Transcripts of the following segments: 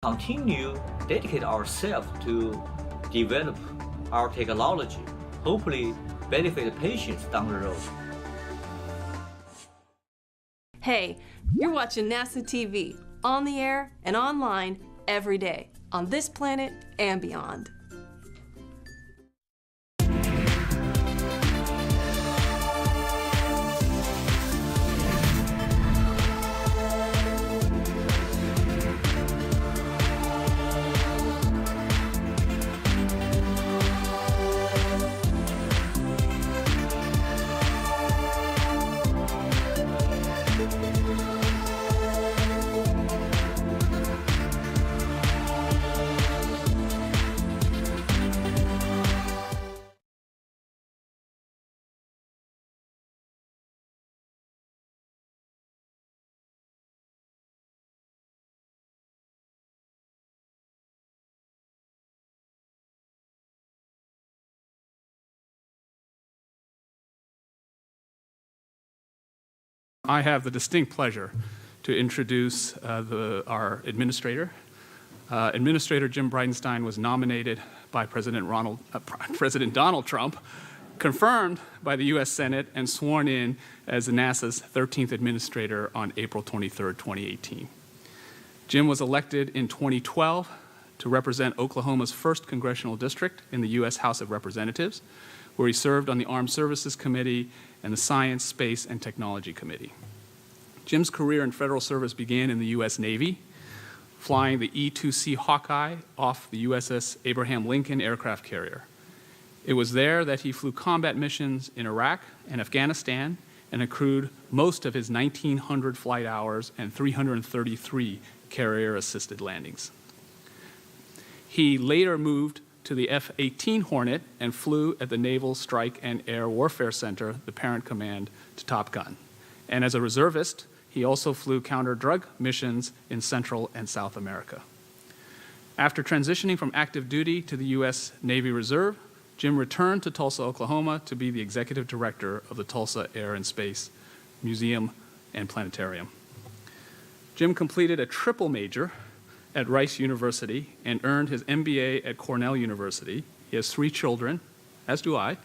continue dedicate ourselves to develop our technology, hopefully benefit patients down the road. Hey, you're watching NASA TV, on the air and online every day, on this planet and beyond. I have the distinct pleasure to introduce our administrator. Administrator Jim Bridenstine was nominated by President Donald Trump, confirmed by the U.S. Senate, and sworn in as NASA's 13th administrator on April 23, 2018. Jim was elected in 2012 to represent Oklahoma's 1st congressional district in the U.S. House of Representatives, where he served on the Armed Services Committee and the Science, Space, and Technology Committee. Jim's career in federal service began in the U.S. Navy, flying the E-2C Hawkeye off the USS Abraham Lincoln aircraft carrier. It was there that he flew combat missions in Iraq and Afghanistan and accrued most of his 1,900 flight hours and 333 carrier-assisted landings. He later moved to the F-18 Hornet and flew at the Naval Strike and Air Warfare Center, the parent command to Top Gun. And as a reservist, he also flew counter-drug missions in Central and South America. After transitioning from active duty to the U.S. Navy Reserve, Jim returned to Tulsa, Oklahoma to be the executive director of the Tulsa Air and Space Museum and Planetarium. Jim completed a triple major at Rice University and earned his MBA at Cornell University. He has 3 children, as do I,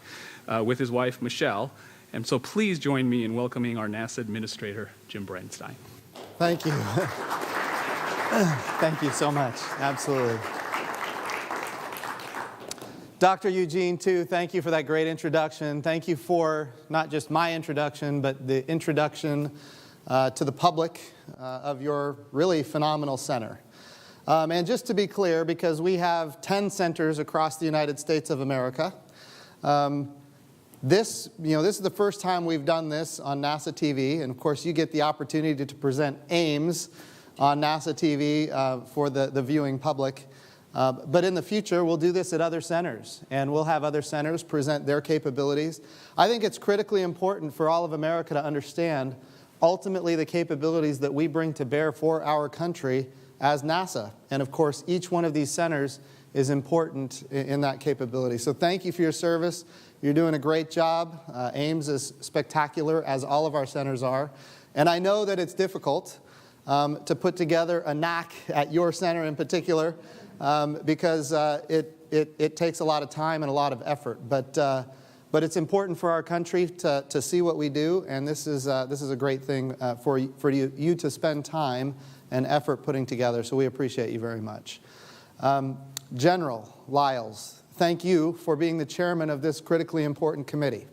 with his wife, Michelle. And so please join me in welcoming our NASA Administrator, Jim Bridenstine. Thank you. Thank you so much. Absolutely. Dr. Eugene, too, thank you for that great introduction. Thank you for not just my introduction, but the introduction to the public of your really phenomenal center. And just to be clear, because we have 10 centers across the United States of America, this is the first time we've done this on NASA TV, and of course you get the opportunity to present Ames on NASA TV for the viewing public. But in the future, we'll do this at other centers, and we'll have other centers present their capabilities. I think it's critically important for all of America to understand ultimately the capabilities that we bring to bear for our country as NASA. And of course, each one of these centers is important in that capability. So thank you for your service. You're doing a great job. Ames is spectacular, as all of our centers are. And I know that it's difficult to put together a NAC at your center in particular, because it takes a lot of time and a lot of effort. But it's important for our country to see what we do, and this is a great thing for you to spend time and effort putting together, so we appreciate you very much. General Lyles, thank you for being the chairman of this critically important committee.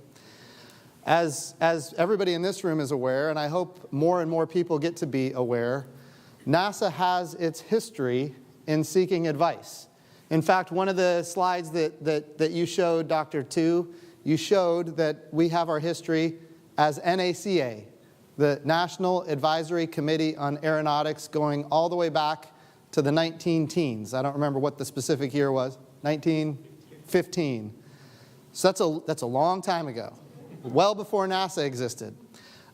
As everybody in this room is aware, and I hope more and more people get to be aware, NASA has its history in seeking advice. In fact, one of the slides that you showed, Dr. Tu, you showed that we have our history as NACA, the National Advisory Committee on Aeronautics, going all the way back to the 19-teens. I don't remember what the specific year was, 1915. So that's a long time ago, well before NASA existed.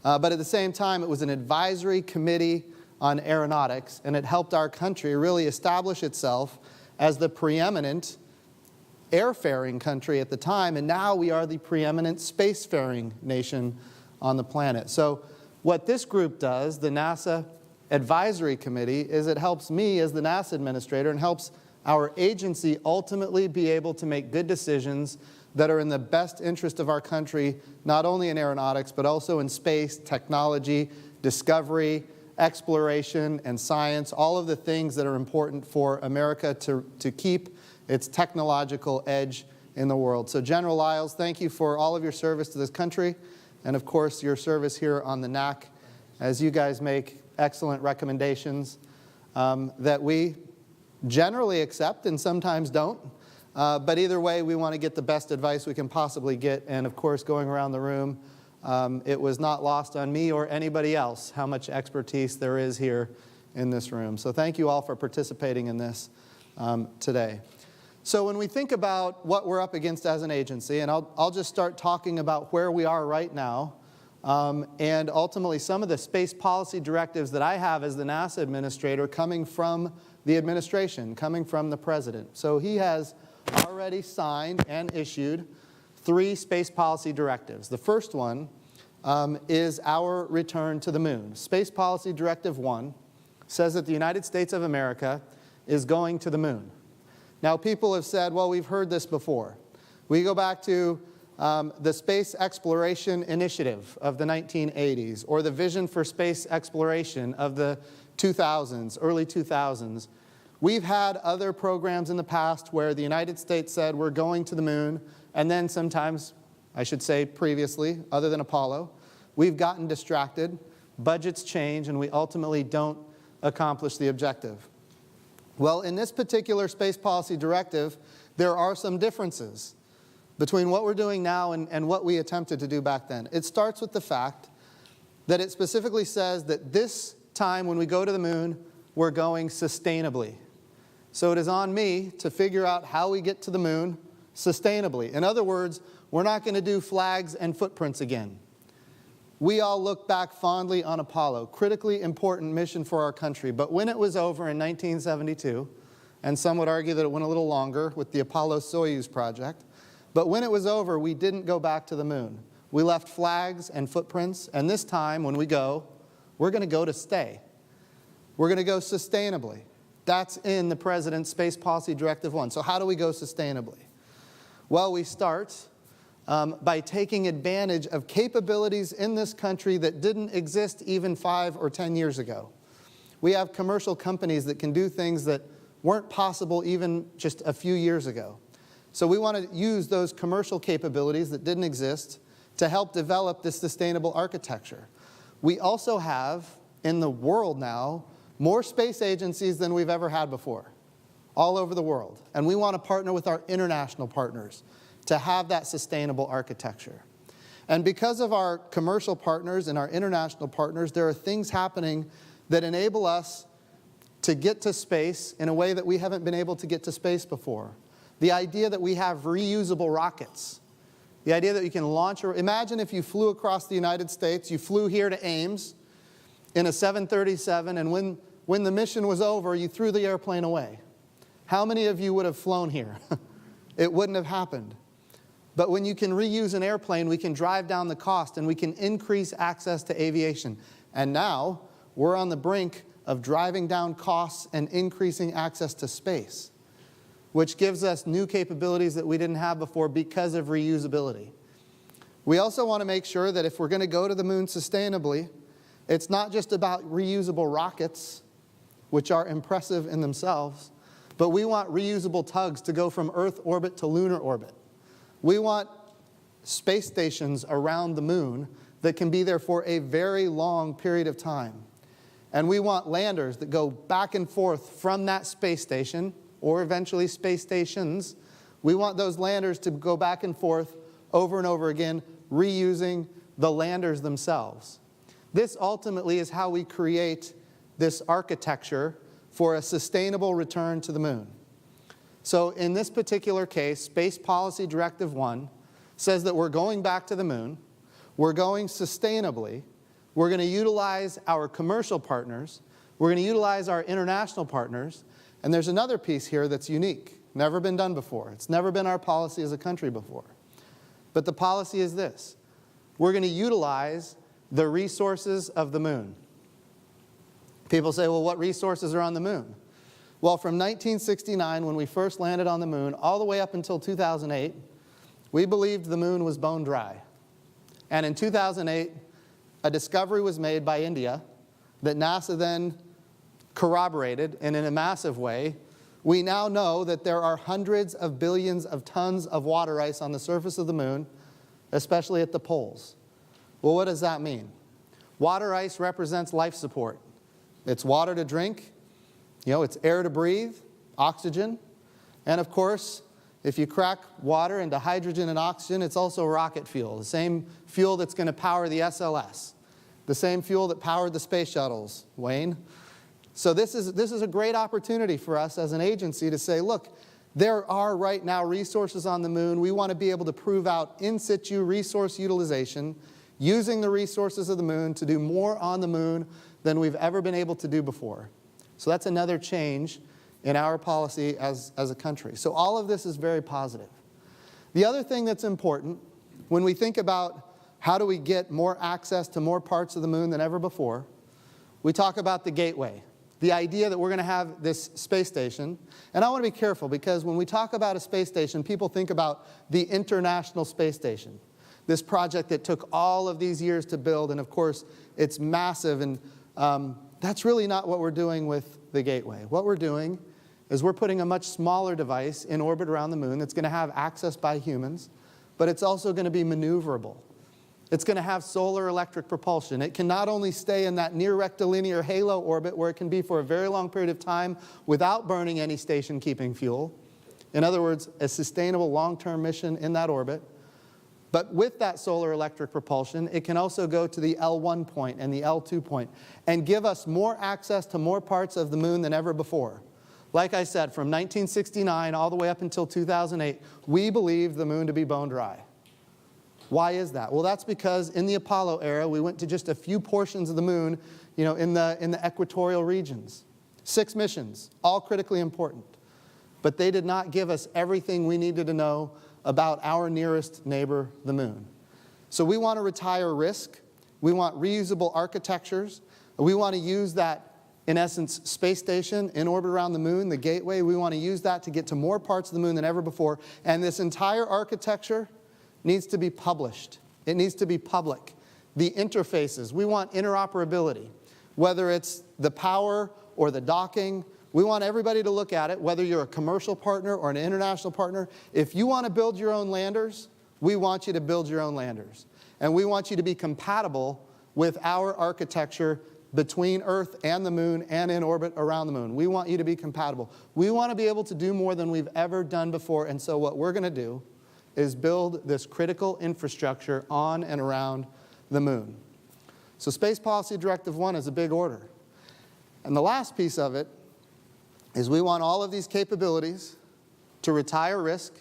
But at the same time, it was an advisory committee on aeronautics, and it helped our country really establish itself as the preeminent airfaring country at the time, and now we are the preeminent spacefaring nation on the planet. So what this group does, the NASA Advisory Committee is it helps me as the NASA administrator and helps our agency ultimately be able to make good decisions that are in the best interest of our country, not only in aeronautics, but also in space, technology, discovery, exploration, and science, all of the things that are important for America to keep its technological edge in the world. So General Lyles, thank you for all of your service to this country, and of course your service here on the NAC, as you guys make excellent recommendations that we generally accept and sometimes don't. But either way, we want to get the best advice we can possibly get. And of course, going around the room, it was not lost on me or anybody else how much expertise there is here in this room. So thank you all for participating in this today. So when we think about what we're up against as an agency, and I'll just start talking about where we are right now, and ultimately some of the space policy directives that I have as the NASA administrator coming from the administration, coming from the president. So he has already signed and issued 3 space policy directives. The first one is our return to the moon. Space Policy Directive 1 says that the United States of America is going to the moon. Now, people have said, well, we've heard this before. We go back to the Space Exploration Initiative of the 1980s, or the Vision for Space Exploration of the 2000s, early 2000s. We've had other programs in the past where the United States said we're going to the moon, and then sometimes, I should say previously, other than Apollo, we've gotten distracted, budgets change, and we ultimately don't accomplish the objective. Well, in this particular space policy directive, there are some differences between what we're doing now and what we attempted to do back then. It starts with the fact that it specifically says that this time when we go to the moon, we're going sustainably. So it is on me to figure out how we get to the moon sustainably. In other words, we're not going to do flags and footprints again. We all look back fondly on Apollo, critically important mission for our country. But when it was over in 1972, and some would argue that it went a little longer with the Apollo-Soyuz project, but when it was over, we didn't go back to the moon. We left flags and footprints, and this time when we go, we're going to go to stay. We're going to go sustainably. That's in the President's Space Policy Directive 1. So how do we go sustainably? Well, we start by taking advantage of capabilities in this country that didn't exist even 5 or 10 years ago. We have commercial companies that can do things that weren't possible even just a few years ago. So we want to use those commercial capabilities that didn't exist to help develop this sustainable architecture. We also have, in the world now, more space agencies than we've ever had before, all over the world. And we want to partner with our international partners to have that sustainable architecture. And because of our commercial partners and our international partners, there are things happening that enable us to get to space in a way that we haven't been able to get to space before. The idea that we have reusable rockets. The idea that you can launch, imagine if you flew across the United States, you flew here to Ames in a 737, and when the mission was over, you threw the airplane away. How many of you would have flown here? It wouldn't have happened. But when you can reuse an airplane, we can drive down the cost and we can increase access to aviation. And now, we're on the brink of driving down costs and increasing access to space, which gives us new capabilities that we didn't have before because of reusability. We also want to make sure that if we're going to go to the moon sustainably, it's not just about reusable rockets, which are impressive in themselves, but we want reusable tugs to go from Earth orbit to lunar orbit. We want space stations around the moon that can be there for a very long period of time. And we want landers that go back and forth from that space station, or eventually space stations. We want those landers to go back and forth over and over again, reusing the landers themselves. This ultimately is how we create this architecture for a sustainable return to the moon. So in this particular case, Space Policy Directive 1 says that we're going back to the moon, we're going sustainably, we're going to utilize our commercial partners, we're going to utilize our international partners, and there's another piece here that's unique, never been done before. It's never been our policy as a country before. But the policy is this: we're going to utilize the resources of the moon. People say, well, what resources are on the moon? Well, from 1969, when we first landed on the moon, all the way up until 2008, we believed the moon was bone dry. And in 2008, a discovery was made by India that NASA then corroborated, and in a massive way. We now know that there are hundreds of billions of tons of water ice on the surface of the moon, especially at the poles. Well, what does that mean? Water ice represents life support. It's water to drink, it's air to breathe, oxygen, and of course, if you crack water into hydrogen and oxygen, it's also rocket fuel, the same fuel that's going to power the SLS, the same fuel that powered the space shuttles, Wayne. So this is a great opportunity for us as an agency to say, look, there are right now resources on the moon. We want to be able to prove out in situ resource utilization, using the resources of the moon to do more on the moon than we've ever been able to do before. So that's another change in our policy as a country. So all of this is very positive. The other thing that's important, when we think about how do we get more access to more parts of the moon than ever before, we talk about the gateway. The idea that we're going to have this space station. And I want to be careful because when we talk about a space station, people think about the International Space Station. This project that took all of these years to build, and of course, it's massive, and that's really not what we're doing with the gateway. What we're doing is we're putting a much smaller device in orbit around the moon that's going to have access by humans, but it's also going to be maneuverable. It's going to have solar electric propulsion. It can not only stay in that near rectilinear halo orbit where it can be for a very long period of time without burning any station-keeping fuel. In other words, a sustainable long-term mission in that orbit. But with that solar electric propulsion, it can also go to the L1 point and the L2 point and give us more access to more parts of the moon than ever before. Like I said, from 1969 all the way up until 2008, we believed the moon to be bone dry. Why is that? Well, that's because in the Apollo era, we went to just a few portions of the moon, in the equatorial regions. 6 missions, all critically important. But they did not give us everything we needed to know about our nearest neighbor, the moon. So we want to retire risk. We want reusable architectures. We want to use that, in essence, space station in orbit around the moon, the gateway. We want to use that to get to more parts of the moon than ever before. And this entire architecture needs to be published. It needs to be public. The interfaces, we want interoperability. Whether it's the power or the docking, we want everybody to look at it, whether you're a commercial partner or an international partner. If you want to build your own landers, we want you to build your own landers. And we want you to be compatible with our architecture between Earth and the moon and in orbit around the moon. We want you to be compatible. We want to be able to do more than we've ever done before. And so what we're going to do is build this critical infrastructure on and around the moon. So Space Policy Directive 1 is a big order. And the last piece of it is we want all of these capabilities to retire risk,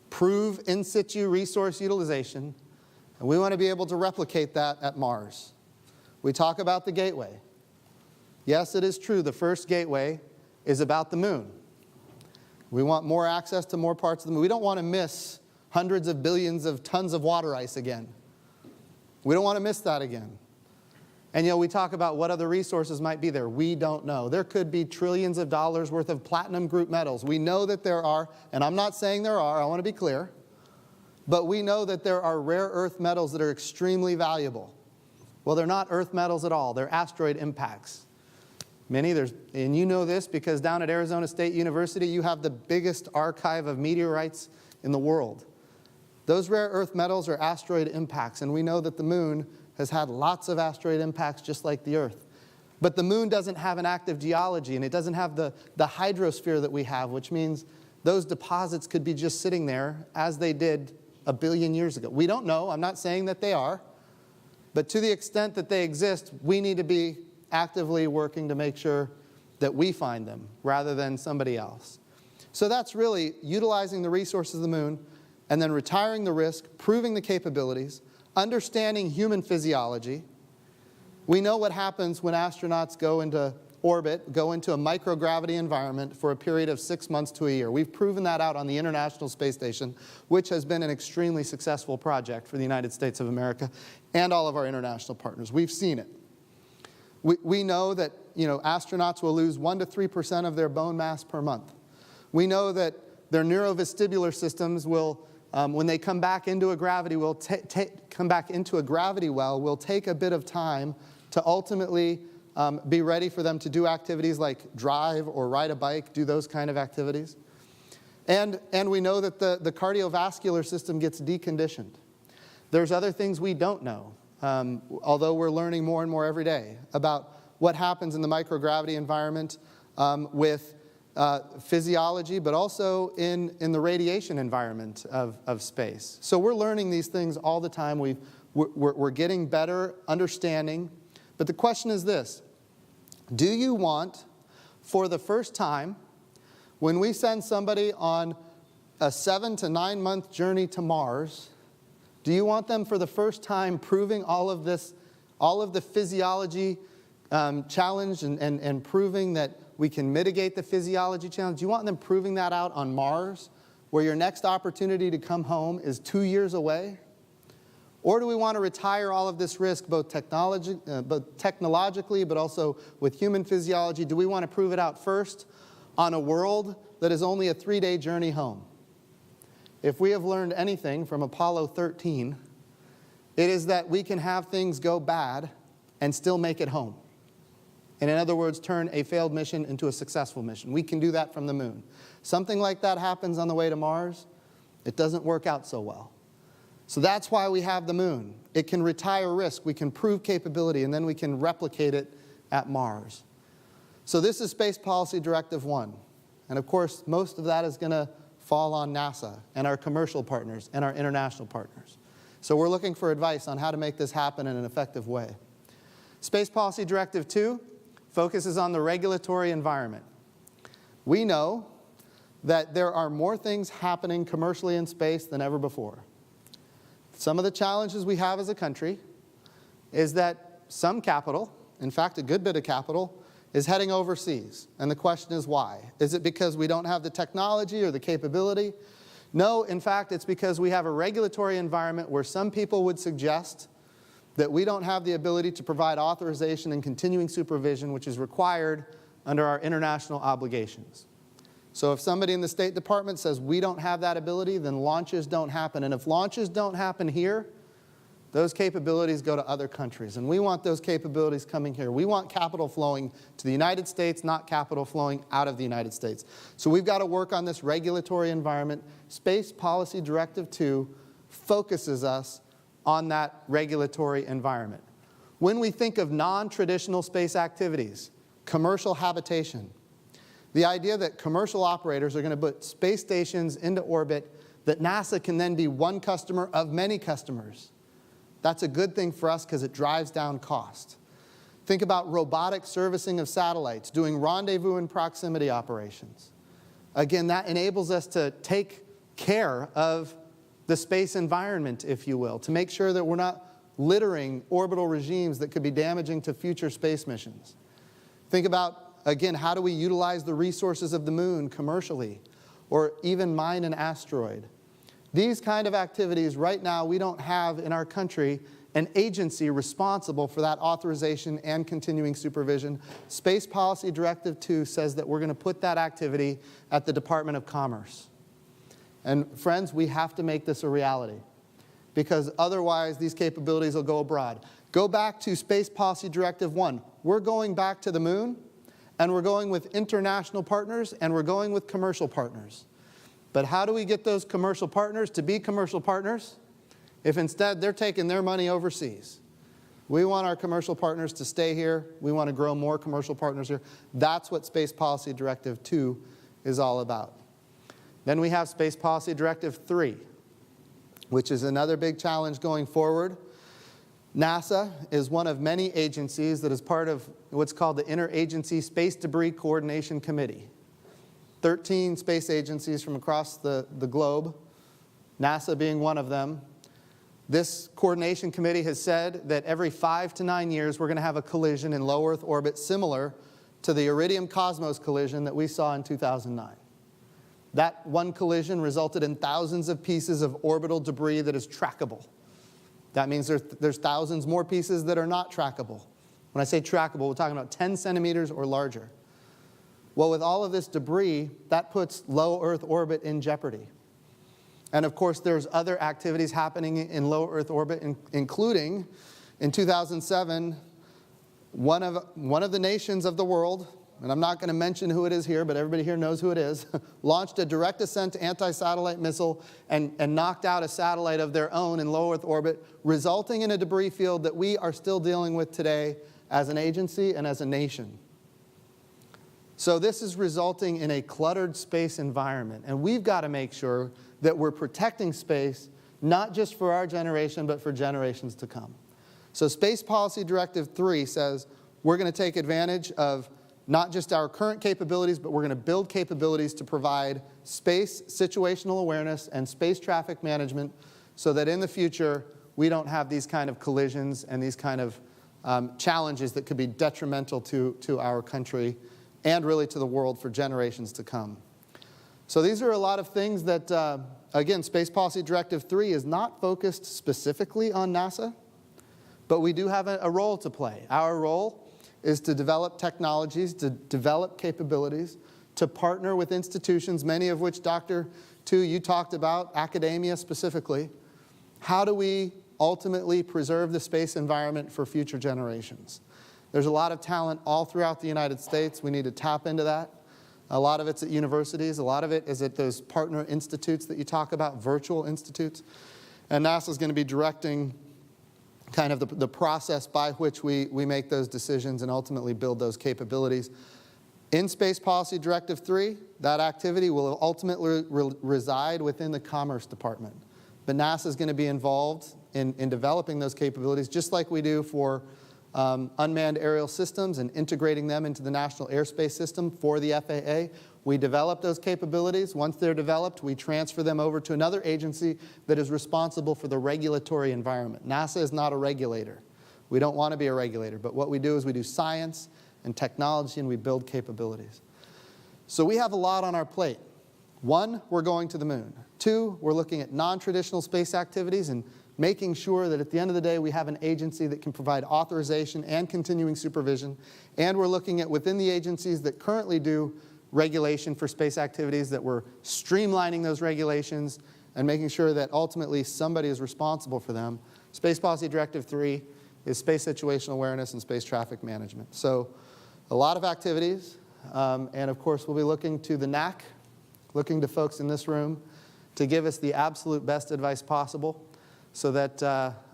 prove in situ resource utilization, and we want to be able to replicate that at Mars. We talk about the gateway. Yes, it is true, the first gateway is about the moon. We want more access to more parts of the moon. We don't want to miss hundreds of billions of tons of water ice again. We don't want to miss that again. And we talk about what other resources might be there. We don't know. There could be trillions of dollars worth of platinum group metals. We know that there are, and I'm not saying there are, I want to be clear, but we know that there are rare earth metals that are extremely valuable. Well, they're not earth metals at all. They're asteroid impacts. And you know this because down at Arizona State University, you have the biggest archive of meteorites in the world. Those rare earth metals are asteroid impacts, and we know that the moon has had lots of asteroid impacts just like the Earth. But the moon doesn't have an active geology, and it doesn't have the hydrosphere that we have, which means those deposits could be just sitting there as they did a billion years ago. We don't know. I'm not saying that they are. But to the extent that they exist, we need to be actively working to make sure that we find them rather than somebody else. So that's really utilizing the resources of the moon and then retiring the risk, proving the capabilities, understanding human physiology. We know what happens when astronauts go into orbit, go into a microgravity environment for a period of 6 months to a year. We've proven that out on the International Space Station, which has been an extremely successful project for the United States of America and all of our international partners. We've seen it. We know that astronauts will lose 1 to 3% of their bone mass per month. We know that their neurovestibular systems will, when they come back into a gravity well, will take a bit of time to ultimately be ready for them to do activities like drive or ride a bike, do those kind of activities. And we know that the cardiovascular system gets deconditioned. There's other things we don't know, although we're learning more and more every day about what happens in the microgravity environment with physiology, but also in the radiation environment of space. So we're learning these things all the time. We're getting better understanding. But the question is this: do you want, for the first time, when we send somebody on a 7 to 9 month journey to Mars, do you want them for the first time proving all of this, all of the physiology challenge and proving that we can mitigate the physiology challenge? Do you want them proving that out on Mars, where your next opportunity to come home is 2 years away? Or do we want to retire all of this risk, both technologically, but also with human physiology? Do we want to prove it out first on a world that is only a 3-day journey home? If we have learned anything from Apollo 13, it is that we can have things go bad and still make it home. And in other words, turn a failed mission into a successful mission. We can do that from the moon. Something like that happens on the way to Mars, it doesn't work out so well. So that's why we have the moon. It can retire risk, we can prove capability, and then we can replicate it at Mars. So this is Space Policy Directive 1. And of course, most of that is going to fall on NASA and our commercial partners and our international partners. So we're looking for advice on how to make this happen in an effective way. Space Policy Directive 2 focuses on the regulatory environment. We know that there are more things happening commercially in space than ever before. Some of the challenges we have as a country is that some capital, in fact a good bit of capital, is heading overseas. And the question is why? Is it because we don't have the technology or the capability? No, in fact, it's because we have a regulatory environment where some people would suggest that we don't have the ability to provide authorization and continuing supervision, which is required under our international obligations. So if somebody in the State Department says we don't have that ability, then launches don't happen. And if launches don't happen here, those capabilities go to other countries. And we want those capabilities coming here. We want capital flowing to the United States, not capital flowing out of the United States. So we've got to work on this regulatory environment. Space Policy Directive 2 focuses us on that regulatory environment. When we think of non-traditional space activities, commercial habitation, the idea that commercial operators are going to put space stations into orbit, that NASA can then be one customer of many customers, that's a good thing for us because it drives down cost. Think about robotic servicing of satellites, doing rendezvous and proximity operations. Again, that enables us to take care of the space environment, if you will, to make sure that we're not littering orbital regimes that could be damaging to future space missions. Think about, again, how do we utilize the resources of the moon commercially, or even mine an asteroid? These kind of activities, right now, we don't have in our country an agency responsible for that authorization and continuing supervision. Space Policy Directive 2 says that we're going to put that activity at the Department of Commerce. And friends, we have to make this a reality, because otherwise these capabilities will go abroad. Go back to Space Policy Directive 1. We're going back to the moon, and we're going with international partners, and we're going with commercial partners. But how do we get those commercial partners to be commercial partners if instead they're taking their money overseas? We want our commercial partners to stay here. We want to grow more commercial partners here. That's what Space Policy Directive 2 is all about. Then we have Space Policy Directive 3, which is another big challenge going forward. NASA is one of many agencies that is part of what's called the Interagency Space Debris Coordination Committee. 13 space agencies from across the globe, NASA being one of them. This coordination committee has said that every 5 to 9 years we're going to have a collision in low Earth orbit similar to the Iridium Cosmos collision that we saw in 2009. That one collision resulted in thousands of pieces of orbital debris that is trackable. That means there's thousands more pieces that are not trackable. When I say trackable, we're talking about 10 centimeters or larger. Well, with all of this debris, that puts low Earth orbit in jeopardy. And of course, there's other activities happening in low Earth orbit, including in 2007, one of the nations of the world, and I'm not going to mention who it is here, but everybody here knows who it is, launched a direct ascent anti-satellite missile and knocked out a satellite of their own in low Earth orbit, resulting in a debris field that we are still dealing with today as an agency and as a nation. So this is resulting in a cluttered space environment, and we've got to make sure that we're protecting space, not just for our generation, but for generations to come. So Space Policy Directive 3 says we're going to take advantage of not just our current capabilities, but we're going to build capabilities to provide space situational awareness and space traffic management so that in the future we don't have these kind of collisions and these kind of challenges that could be detrimental to our country and really to the world for generations to come. So these are a lot of things that, again, Space Policy Directive 3 is not focused specifically on NASA, but we do have a role to play. Our role is to develop technologies, to develop capabilities, to partner with institutions, many of which, Dr. Tu, you talked about, academia specifically. How do we ultimately preserve the space environment for future generations? There's a lot of talent all throughout the United States. We need to tap into that. A lot of it's at universities. A lot of it is at those partner institutes that you talk about, virtual institutes. And NASA is going to be directing kind of the process by which we make those decisions and ultimately build those capabilities. In Space Policy Directive 3, that activity will ultimately reside within the Commerce Department. But NASA is going to be involved in developing those capabilities, just like we do for unmanned aerial systems and integrating them into the National Airspace System for the FAA. We develop those capabilities. Once they're developed, we transfer them over to another agency that is responsible for the regulatory environment. NASA is not a regulator. We don't want to be a regulator, but what we do is we do science and technology and we build capabilities. So we have a lot on our plate. 1, we're going to the moon. 2, we're looking at non-traditional space activities and making sure that at the end of the day we have an agency that can provide authorization and continuing supervision. And we're looking at within the agencies that currently do regulation for space activities, that we're streamlining those regulations and making sure that ultimately somebody is responsible for them. Space Policy Directive 3 is space situational awareness and space traffic management. So a lot of activities, and of course we'll be looking to the NAC, looking to folks in this room to give us the absolute best advice possible so that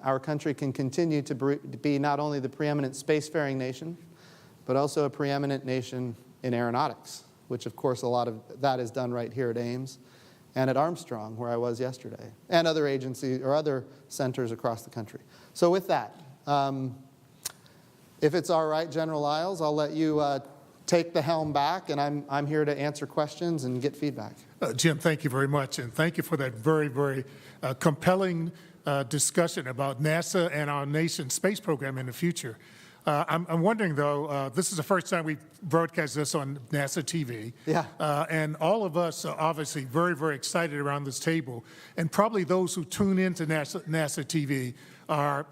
our country can continue to be not only the preeminent spacefaring nation, but also a preeminent nation in aeronautics, which of course a lot of that is done right here at Ames and at Armstrong, where I was yesterday, and other agencies or other centers across the country. So with that, if it's all right, General Lyles, I'll let you take the helm back, and I'm here to answer questions and get feedback. Jim, thank you very much, and thank you for that very, very compelling discussion about NASA and our nation's space program in the future. I'm wondering, though, this is the first time we've broadcast this on NASA TV. Yeah. And all of us are obviously very, very excited around this table. And probably those who tune into NASA TV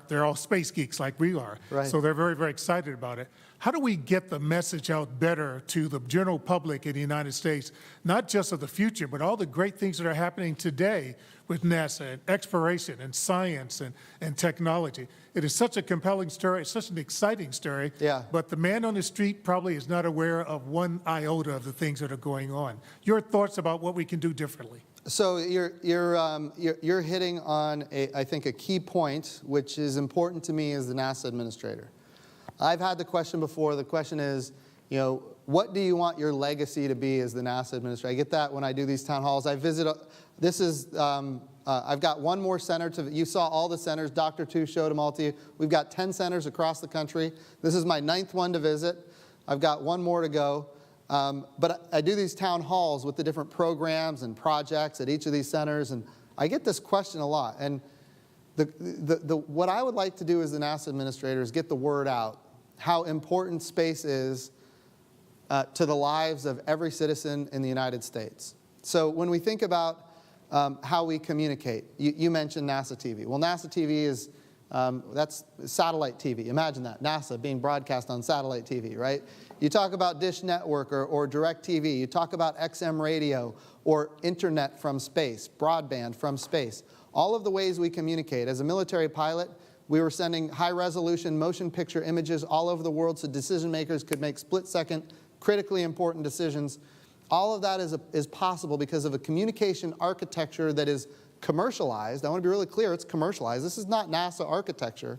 they're all space geeks like we are. Right. So they're very, very excited about it. How do we get the message out better to the general public in the United States, not just of the future, but all the great things that are happening today with NASA and exploration and science and technology? It is such a compelling story. It's such an exciting story. Yeah. But the man on the street probably is not aware of one iota of the things that are going on. Your thoughts about what we can do differently? So you're hitting on I think a key point, which is important to me as the NASA administrator. I've had the question before. The question is, what do you want your legacy to be as the NASA administrator? I get that when I do these town halls. I visit. I've got one more center you saw all the centers. Dr. Tu showed them all to you. We've got 10 centers across the country. This is my 9th one to visit. I've got one more to go. But I do these town halls with the different programs and projects at each of these centers, and I get this question a lot. And what I would like to do as the NASA administrator is get the word out how important space is to the lives of every citizen in the United States. So when we think about how we communicate, you mentioned NASA TV. Well, NASA TV That's satellite TV. Imagine that, NASA being broadcast on satellite TV, right? You talk about Dish Network or DirecTV. You talk about XM radio or internet from space, broadband from space. All of the ways we communicate. As a military pilot, we were sending high-resolution motion picture images all over the world so decision makers could make split-second, critically important decisions. All of that is possible because of a communication architecture that is commercialized. I want to be really clear, it's commercialized. This is not NASA architecture,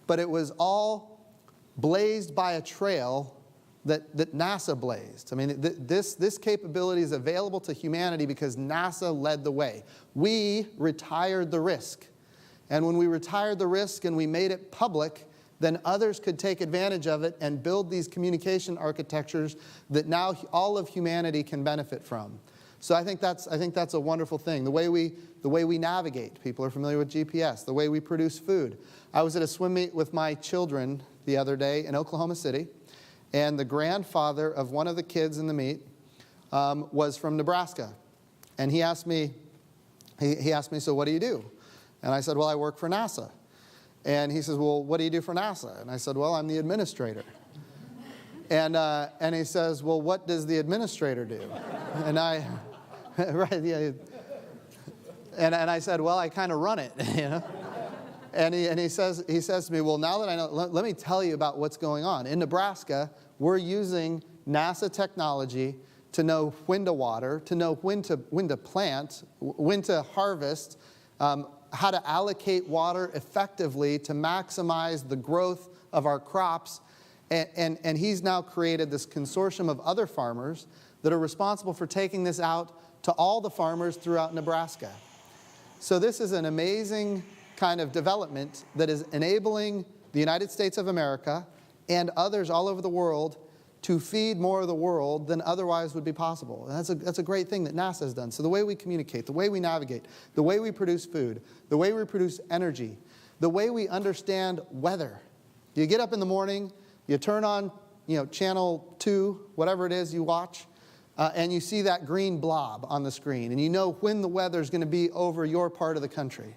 but it was all blazed by a trail that NASA blazed. I mean, this capability is available to humanity because NASA led the way. We retired the risk. And when we retired the risk and we made it public, then others could take advantage of it and build these communication architectures that now all of humanity can benefit from. So I think that's a wonderful thing. The way we navigate, people are familiar with GPS, the way we produce food. I was at a swim meet with my children the other day in Oklahoma City, and the grandfather of one of the kids in the meet was from Nebraska. And he asked me, so what do you do? And I said, well, I work for NASA. And he says, well, what do you do for NASA? And I said, well, I'm the administrator. And he says, well, what does the administrator do? And right, yeah. And I said, well, I kind of run it, you know. And he says to me, well, now that I know, let me tell you about what's going on. In Nebraska, we're using NASA technology to know when to water, to know when to plant, when to harvest, how to allocate water effectively to maximize the growth of our crops. And he's now created this consortium of other farmers that are responsible for taking this out to all the farmers throughout Nebraska. So this is an amazing kind of development that is enabling the United States of America and others all over the world to feed more of the world than otherwise would be possible. And that's a great thing that NASA has done. So the way we communicate, the way we navigate, the way we produce food, the way we produce energy, the way we understand weather. You get up in the morning, you turn on, channel 2, whatever it is you watch, and you see that green blob on the screen, and you know when the weather's going to be over your part of the country.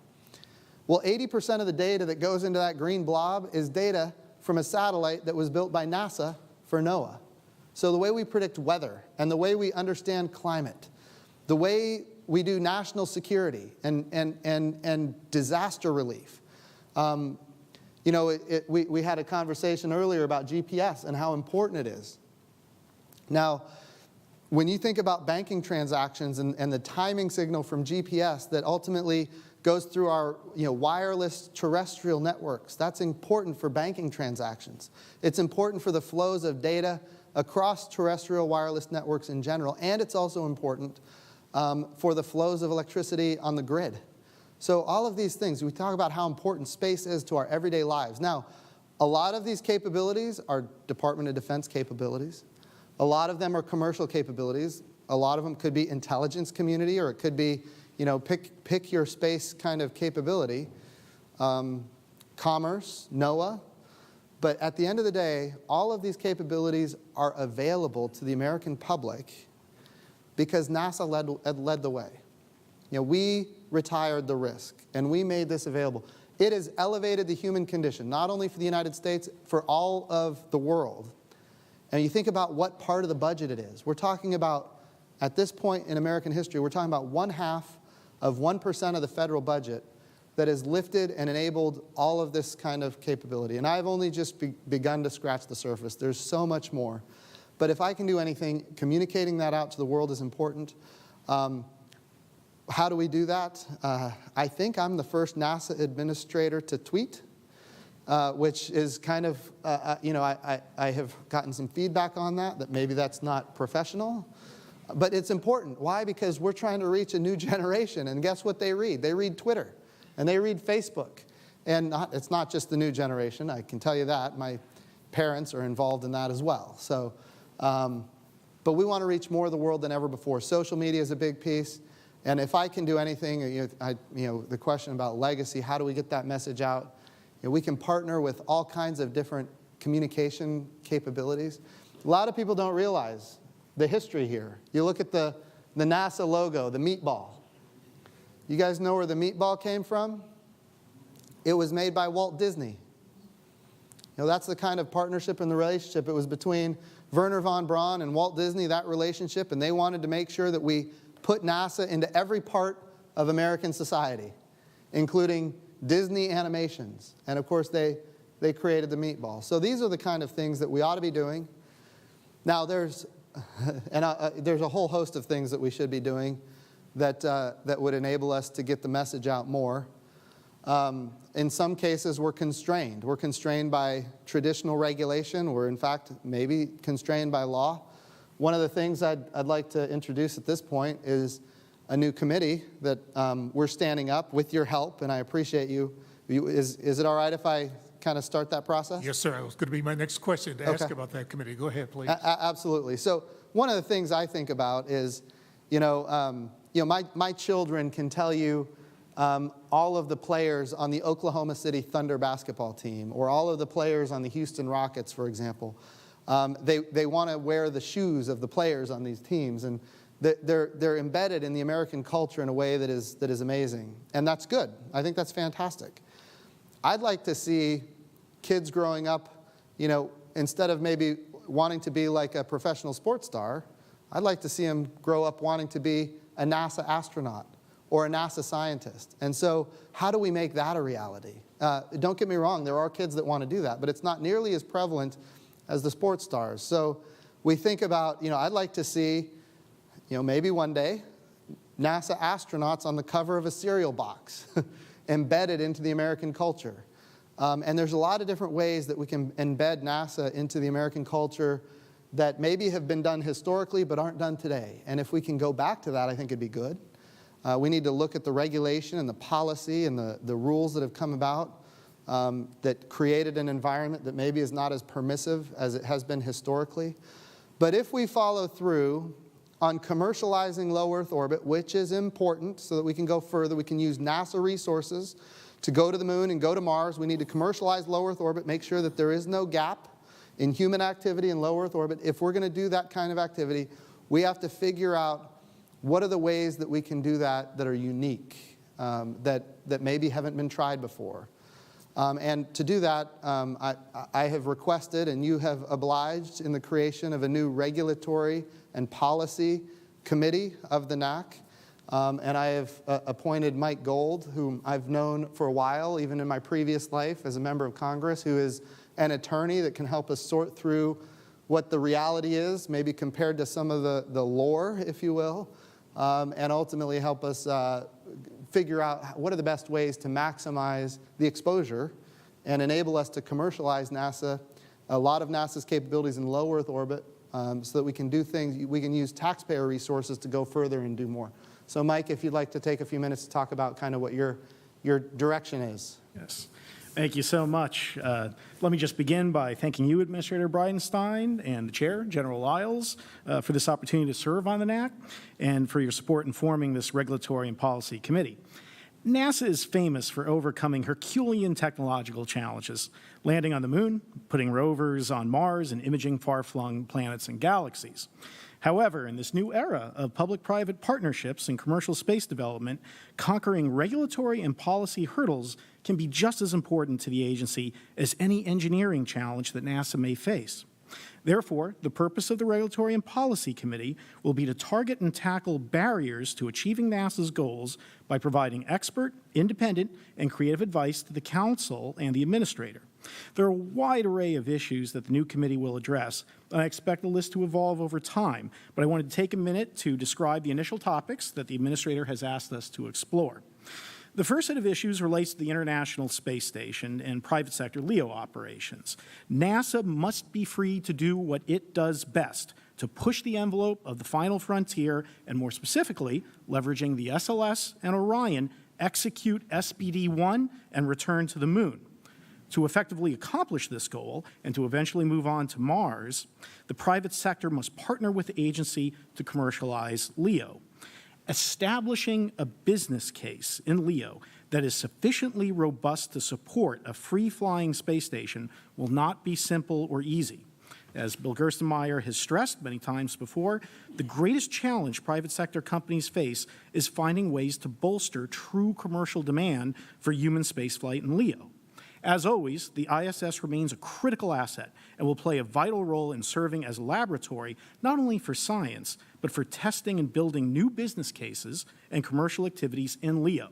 Well, 80% of the data that goes into that green blob is data from a satellite that was built by NASA for NOAA. So the way we predict weather and the way we understand climate, the way we do national security and disaster relief. We had a conversation earlier about GPS and how important it is. Now, when you think about banking transactions and the timing signal from GPS that ultimately goes through our wireless terrestrial networks, that's important for banking transactions. It's important for the flows of data across terrestrial wireless networks in general, and it's also important for the flows of electricity on the grid. So all of these things, we talk about how important space is to our everyday lives. Now, a lot of these capabilities are Department of Defense capabilities. A lot of them are commercial capabilities. A lot of them could be intelligence community, or it could be, pick your space kind of capability. Commerce, NOAA. But at the end of the day, all of these capabilities are available to the American public because NASA led the way. We retired the risk, and we made this available. It has elevated the human condition, not only for the United States, for all of the world. And you think about what part of the budget it is. We're talking about, at this point in American history, we're talking about 1/2 of 1% of the federal budget that has lifted and enabled all of this kind of capability. And I've only just begun to scratch the surface. There's so much more. But if I can do anything, communicating that out to the world is important. How do we do that? I think I'm the first NASA administrator to tweet, which is kind of, I have gotten some feedback on that maybe that's not professional. But it's important. Why? Because we're trying to reach a new generation. And guess what they read? They read Twitter. And they read Facebook. And it's not just the new generation. I can tell you that. My parents are involved in that as well. So, but we want to reach more of the world than ever before. Social media is a big piece. And if I can do anything, the question about legacy, how do we get that message out? We can partner with all kinds of different communication capabilities. A lot of people don't realize the history here. You look at the NASA logo, the meatball. You guys know where the meatball came from? it was made by Walt Disney. That's the kind of partnership and the relationship. It was between Wernher von Braun and Walt Disney, that relationship, and they wanted to make sure that we put NASA into every part of American society, including Disney animations. And of course, they created the meatball. So these are the kind of things that we ought to be doing. Now, there's a whole host of things that we should be doing that would enable us to get the message out more. In some cases, we're constrained. We're constrained by traditional regulation. We're, in fact, maybe constrained by law. One of the things I'd like to introduce at this point is a new committee that we're standing up with your help, and I appreciate you. Is it all right if I kind of start that process? Yes, sir. It was going to be my next question to ask about that committee. Go ahead, please. Absolutely. So one of the things I think about is, my children can tell you all of the players on the Oklahoma City Thunder basketball team, or all of the players on the Houston Rockets, for example. They want to wear the shoes of the players on these teams, and they're embedded in the American culture in a way that is amazing, and that's good. I think that's fantastic. I'd like to see kids growing up, instead of maybe wanting to be like a professional sports star, I'd like to see them grow up wanting to be a NASA astronaut or a NASA scientist. And so how do we make that a reality? Don't get me wrong, there are kids that want to do that, but it's not nearly as prevalent as the sports stars. So we think about, I'd like to see, maybe one day, NASA astronauts on the cover of a cereal box, embedded into the American culture. And there's a lot of different ways that we can embed NASA into the American culture that maybe have been done historically but aren't done today. And if we can go back to that, I think it'd be good. We need to look at the regulation and the policy and the rules that have come about that created an environment that maybe is not as permissive as it has been historically. But if we follow through on commercializing low Earth orbit, which is important so that we can go further, we can use NASA resources to go to the moon and go to Mars. We need to commercialize low Earth orbit, make sure that there is no gap in human activity in low Earth orbit. If we're going to do that kind of activity, we have to figure out what are the ways that we can do that are unique, that maybe haven't been tried before. And to do that, I have requested, and you have obliged, in the creation of a new regulatory and policy committee of the NAC. And I have appointed Mike Gold, whom I've known for a while, even in my previous life as a member of Congress, who is an attorney that can help us sort through what the reality is, maybe compared to some of the lore, if you will, and ultimately help us figure out what are the best ways to maximize the exposure and enable us to commercialize NASA, a lot of NASA's capabilities in low Earth orbit, so that we can do things, we can use taxpayer resources to go further and do more. So Mike, if you'd like to take a few minutes to talk about kind of what your direction is. Yes. Thank you so much. Let me just begin by thanking you, Administrator Bridenstine, and the Chair, General Lyles, for this opportunity to serve on the NAC and for your support in forming this Regulatory and Policy Committee. NASA is famous for overcoming Herculean technological challenges, landing on the moon, putting rovers on Mars, and imaging far-flung planets and galaxies. However, in this new era of public-private partnerships and commercial space development, conquering regulatory and policy hurdles can be just as important to the agency as any engineering challenge that NASA may face. Therefore, the purpose of the Regulatory and Policy Committee will be to target and tackle barriers to achieving NASA's goals by providing expert, independent, and creative advice to the Council and the Administrator. There are a wide array of issues that the new committee will address, and I expect the list to evolve over time, but I wanted to take a minute to describe the initial topics that the Administrator has asked us to explore. The first set of issues relates to the International Space Station and private sector LEO operations. NASA must be free to do what it does best, to push the envelope of the final frontier, and more specifically, leveraging the SLS and Orion, execute SBD-1 and return to the moon. To effectively accomplish this goal and to eventually move on to Mars, the private sector must partner with the agency to commercialize LEO. Establishing a business case in LEO that is sufficiently robust to support a free-flying space station will not be simple or easy. As Bill Gerstenmaier has stressed many times before, the greatest challenge private sector companies face is finding ways to bolster true commercial demand for human spaceflight and LEO. As always, the ISS remains a critical asset and will play a vital role in serving as a laboratory not only for science, but for testing and building new business cases and commercial activities in LEO.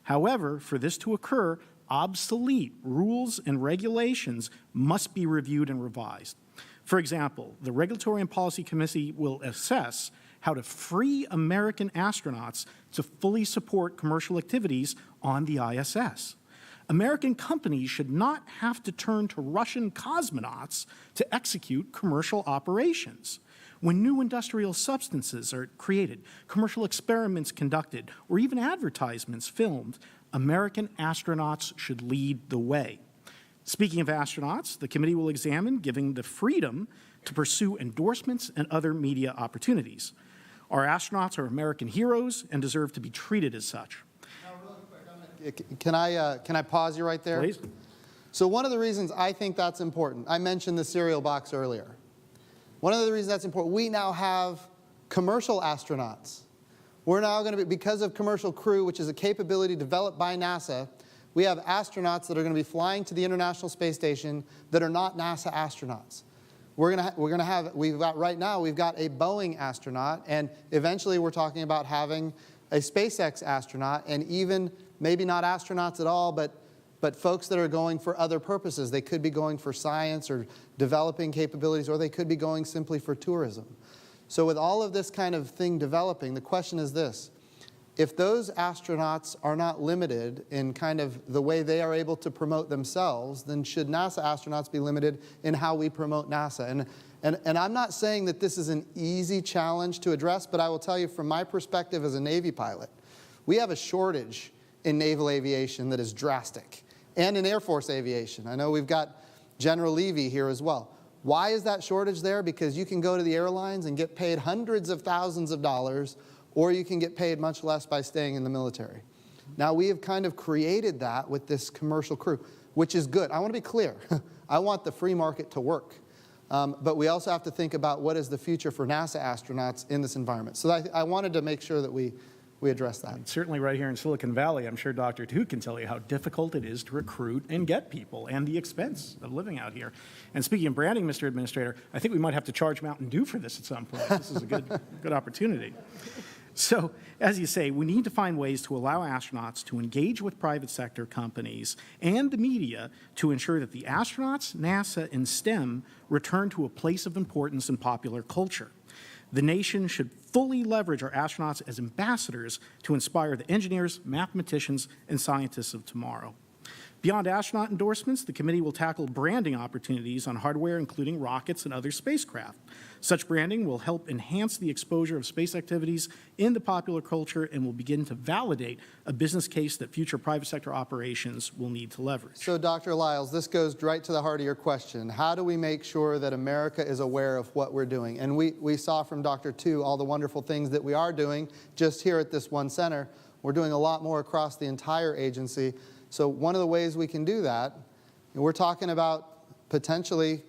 However, for this to occur, obsolete rules and regulations must be reviewed and revised. For example, the Regulatory and Policy Committee will assess how to free American astronauts to fully support commercial activities on the ISS. American companies should not have to turn to Russian cosmonauts to execute commercial operations. When new industrial substances are created, commercial experiments conducted, or even advertisements filmed, American astronauts should lead the way. Speaking of astronauts, the committee will examine giving the freedom to pursue endorsements and other media opportunities. Our astronauts are American heroes and deserve to be treated as such. Can I pause you right there? Please. So one of the reasons I think that's important, I mentioned the cereal box earlier. One of the reasons that's important, we now have commercial astronauts. We're now going to be, because of Commercial Crew, which is a capability developed by NASA, we have astronauts that are going to be flying to the International Space Station that are not NASA astronauts. We've got a Boeing astronaut, and eventually we're talking about having a SpaceX astronaut, and even maybe not astronauts at all, but folks that are going for other purposes. They could be going for science or developing capabilities, or they could be going simply for tourism. So with all of this kind of thing developing, the question is this: if those astronauts are not limited in kind of the way they are able to promote themselves, then should NASA astronauts be limited in how we promote NASA? And I'm not saying that this is an easy challenge to address, but I will tell you from my perspective as a Navy pilot, we have a shortage in naval aviation that is drastic, and in Air Force aviation. I know we've got General Levy here as well. Why is that shortage there? Because you can go to the airlines and get paid hundreds of thousands of dollars, or you can get paid much less by staying in the military. Now, we have kind of created that with this Commercial Crew, which is good. I want to be clear. I want the free market to work. But we also have to think about what is the future for NASA astronauts in this environment. So I wanted to make sure that we address that. And certainly right here in Silicon Valley, I'm sure Dr. Toot can tell you how difficult it is to recruit and get people, and the expense of living out here. And speaking of branding, Mr. Administrator, I think we might have to charge Mountain Dew for this at some point. This is a good opportunity. So, as you say, we need to find ways to allow astronauts to engage with private sector companies and the media to ensure that the astronauts, NASA, and STEM return to a place of importance in popular culture. The nation should fully leverage our astronauts as ambassadors to inspire the engineers, mathematicians, and scientists of tomorrow. Beyond astronaut endorsements, the committee will tackle branding opportunities on hardware, including rockets and other spacecraft. Such branding will help enhance the exposure of space activities in the popular culture and will begin to validate a business case that future private sector operations will need to leverage. So, Dr. Lyles, this goes right to the heart of your question. How do we make sure that America is aware of what we're doing? And we saw from Dr. Tu all the wonderful things that we are doing just here at this one center. We're doing a lot more across the entire agency. So one of the ways we can do that, and we're talking about potentially,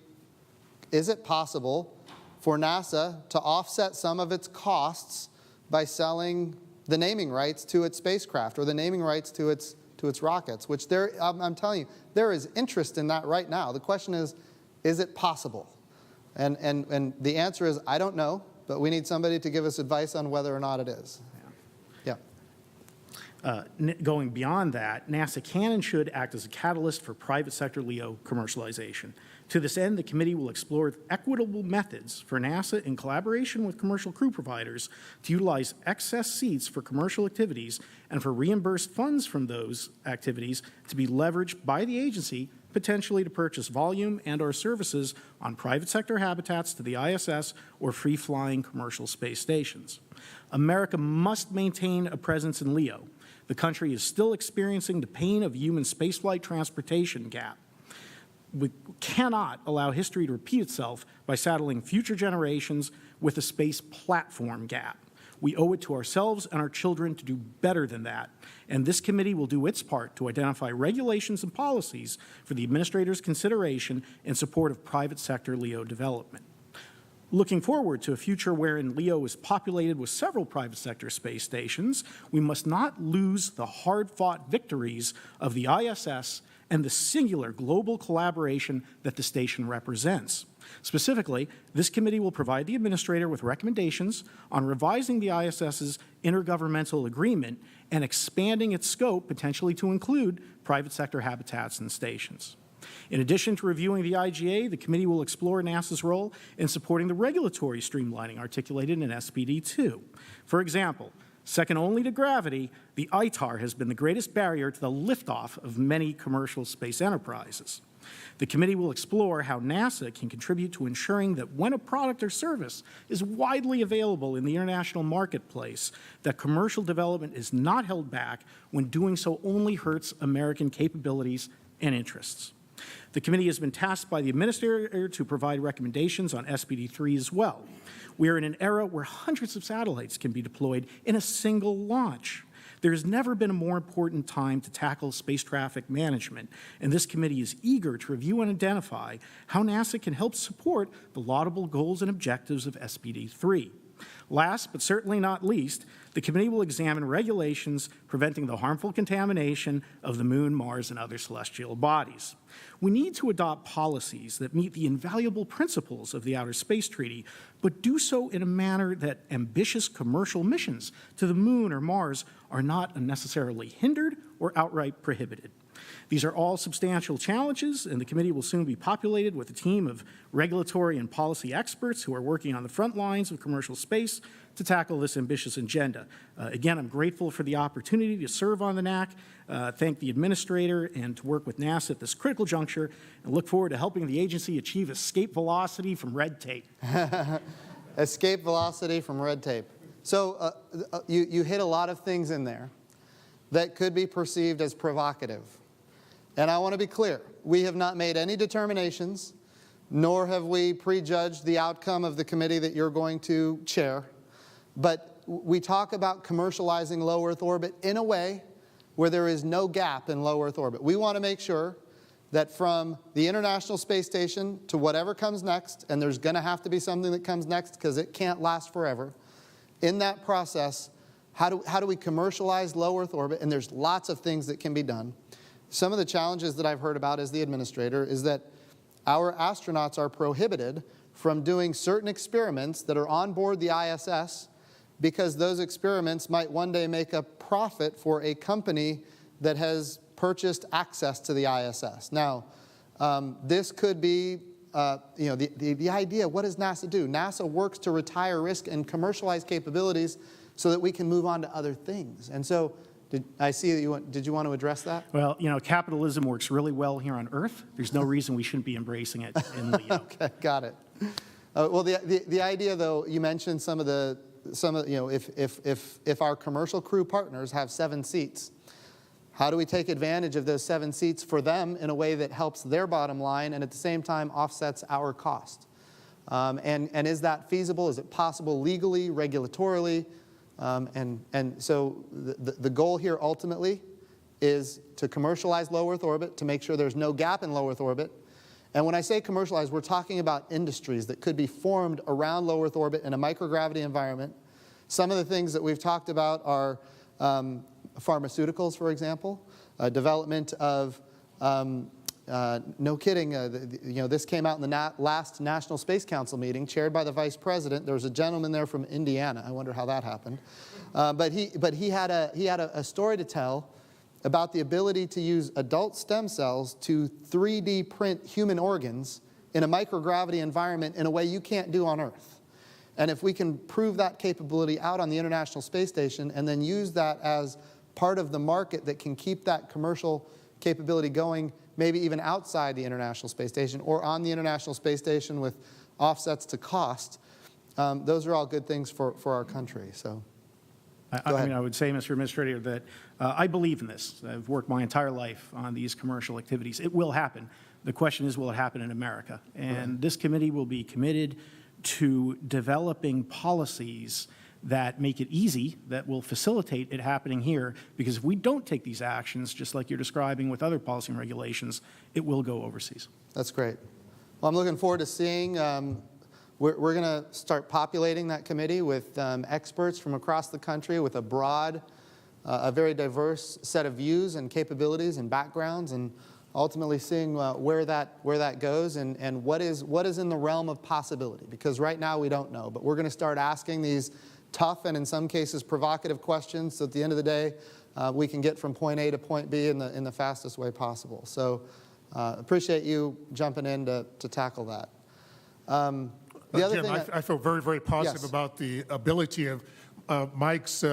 is it possible for NASA to offset some of its costs by selling the naming rights to its spacecraft or the naming rights to its rockets, which I'm telling you, there is interest in that right now. The question is it possible? And the answer is, I don't know, but we need somebody to give us advice on whether or not it is. Yeah. Going beyond that, NASA can and should act as a catalyst for private sector LEO commercialization. To this end, the committee will explore equitable methods for NASA in collaboration with commercial crew providers to utilize excess seats for commercial activities and for reimbursed funds from those activities to be leveraged by the agency, potentially to purchase volume and/or services on private sector habitats to the ISS or free-flying commercial space stations. America must maintain a presence in LEO. The country is still experiencing the pain of human spaceflight transportation gap. We cannot allow history to repeat itself by saddling future generations with a space platform gap. We owe it to ourselves and our children to do better than that. And this committee will do its part to identify regulations and policies for the administrator's consideration in support of private sector LEO development. Looking forward to a future wherein LEO is populated with several private sector space stations, we must not lose the hard-fought victories of the ISS and the singular global collaboration that the station represents. Specifically, this committee will provide the administrator with recommendations on revising the ISS's intergovernmental agreement and expanding its scope potentially to include private sector habitats and stations. In addition to reviewing the IGA, the committee will explore NASA's role in supporting the regulatory streamlining articulated in SPD2. For example, second only to gravity, the ITAR has been the greatest barrier to the liftoff of many commercial space enterprises. The committee will explore how NASA can contribute to ensuring that when a product or service is widely available in the international marketplace, that commercial development is not held back when doing so only hurts American capabilities and interests. The committee has been tasked by the administrator to provide recommendations on SPD3 as well. We are in an era where hundreds of satellites can be deployed in a single launch. There has never been a more important time to tackle space traffic management, and this committee is eager to review and identify how NASA can help support the laudable goals and objectives of SPD3. Last, but certainly not least, the committee will examine regulations preventing the harmful contamination of the Moon, Mars, and other celestial bodies. We need to adopt policies that meet the invaluable principles of the Outer Space Treaty, but do so in a manner that ambitious commercial missions to the Moon or Mars are not unnecessarily hindered or outright prohibited. These are all substantial challenges, and the committee will soon be populated with a team of regulatory and policy experts who are working on the front lines of commercial space to tackle this ambitious agenda. Again, I'm grateful for the opportunity to serve on the NAC, thank the administrator, and to work with NASA at this critical juncture, and look forward to helping the agency achieve escape velocity from red tape. Escape velocity from red tape. So you hit a lot of things in there that could be perceived as provocative. And I want to be clear, we have not made any determinations, nor have we prejudged the outcome of the committee that you're going to chair. But we talk about commercializing low Earth orbit in a way where there is no gap in low Earth orbit. We want to make sure that from the International Space Station to whatever comes next, and there's going to have to be something that comes next because it can't last forever, in that process, how do we commercialize low Earth orbit? And there's lots of things that can be done. Some of the challenges that I've heard about as the administrator is that our astronauts are prohibited from doing certain experiments that are on board the ISS because those experiments might one day make a profit for a company that has purchased access to the ISS. Now, this could be, the idea, what does NASA do? NASA works to retire risk and commercialize capabilities so that we can move on to other things. And so, I see that did you want to address that? Well, capitalism works really well here on Earth. There's no reason we shouldn't be embracing it in LEO. Okay, got it. Well, the idea, though, you mentioned if our commercial crew partners have 7 seats, how do we take advantage of those 7 seats for them in a way that helps their bottom line and at the same time offsets our cost? And is that feasible? Is it possible legally, regulatorily? And so the goal here ultimately is to commercialize low Earth orbit, to make sure there's no gap in low Earth orbit. And when I say commercialize, we're talking about industries that could be formed around low Earth orbit in a microgravity environment. Some of the things that we've talked about are pharmaceuticals, for example, development of, no kidding, this came out in the last National Space Council meeting, chaired by the Vice President. There was a gentleman there from Indiana. I wonder how that happened. But he had a story to tell about the ability to use adult stem cells to 3D print human organs in a microgravity environment in a way you can't do on Earth. And if we can prove that capability out on the International Space Station and then use that as part of the market that can keep that commercial capability going, maybe even outside the International Space Station or on the International Space Station with offsets to cost, those are all good things for our country. So, I would say, Mr. Administrator, that I believe in this. I've worked my entire life on these commercial activities. It will happen. The question is, will it happen in America? And this committee will be committed to developing policies that make it easy, that will facilitate it happening here, because if we don't take these actions, just like you're describing with other policy and regulations, it will go overseas. That's great. Well, I'm looking forward to seeing, we're going to start populating that committee with experts from across the country with a broad, a very diverse set of views and capabilities and backgrounds, and ultimately seeing where that goes and what is in the realm of possibility. Because right now we don't know, but we're going to start asking these tough and in some cases provocative questions, so at the end of the day we can get from point A to point B in the fastest way possible. So appreciate you jumping in to tackle that. The other Jim, thing I feel very, very positive Yes. about the ability of Mike's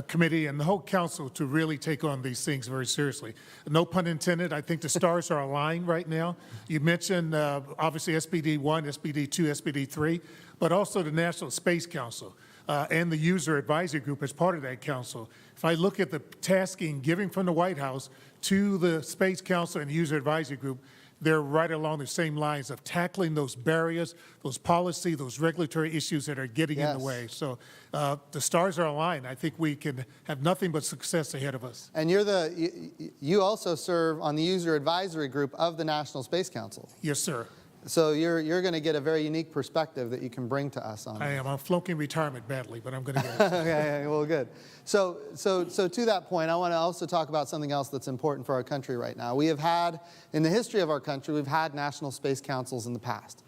committee and the whole council to really take on these things very seriously. No pun intended. I think the stars are aligned right now. You mentioned obviously SBD 1, SBD 2, SBD 3, but also the National Space Council and the User Advisory Group as part of that council. If I look at the tasking given from the White House to the Space Council and User Advisory Group, they're right along the same lines of tackling those barriers, those policy, those regulatory issues that are getting in the Yes. way. So the stars are aligned. I think we can have nothing but success ahead of us. And you also serve on the User Advisory Group of the National Space Council. Yes, sir. So you're going to get a very unique perspective that you can bring to us on I it. am. I'm flunking retirement badly, but I'm going to get it. Okay, well, good. So to that point, I want to also talk about something else that's important for our country right now. We have had, in the history of our country, we've had national space councils in the past.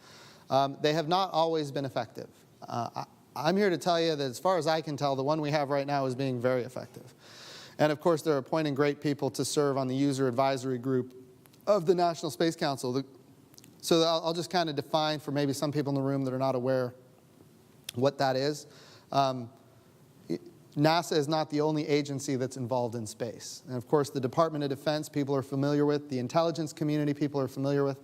They have not always been effective. I'm here to tell you that as far as I can tell, the one we have right now is being very effective. And of course, they're appointing great people to serve on the User Advisory Group of the National Space Council. So I'll just kind of define for maybe some people in the room that are not aware what that is. NASA is not the only agency that's involved in space. And of course, the Department of Defense people are familiar with, the intelligence community people are familiar with,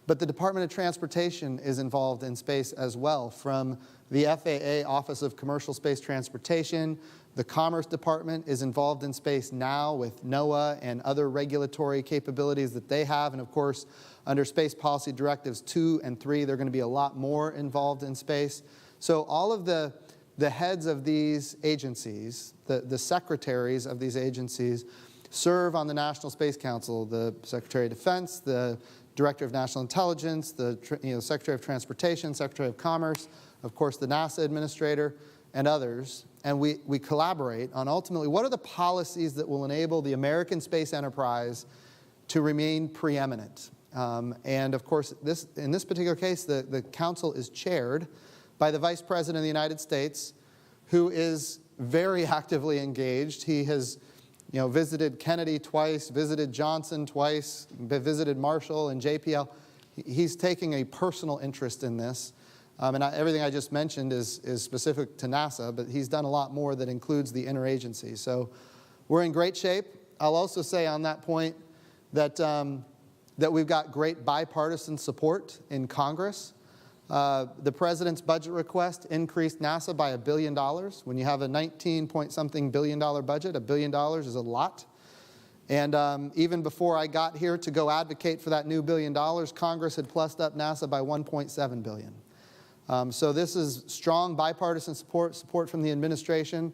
but the Department of Transportation is involved in space as well, from the FAA Office of Commercial Space Transportation. The Commerce Department is involved in space now with NOAA and other regulatory capabilities that they have. And of course, under Space Policy Directives 2 and 3, they're going to be a lot more involved in space. So all of the heads of these agencies, the secretaries of these agencies, serve on the National Space Council, the Secretary of Defense, the Director of National Intelligence, the Secretary of Transportation, Secretary of Commerce, of course the NASA Administrator, and others. And we collaborate on ultimately what are the policies that will enable the American space enterprise to remain preeminent. And of course, in this particular case, the council is chaired by the Vice President of the United States, who is very actively engaged. He has visited Kennedy twice, visited Johnson twice, visited Marshall and JPL. He's taking a personal interest in this. And everything I just mentioned is specific to NASA, but he's done a lot more that includes the interagency. So we're in great shape. I'll also say on that point that, that we've got great bipartisan support in Congress. The President's budget request increased NASA by $1 billion. When you have a 19-point-something billion dollar budget, $1 billion is a lot. And even before I got here to go advocate for that new $1 billion, Congress had plussed up NASA by $1.7 billion. So this is strong bipartisan support from the administration.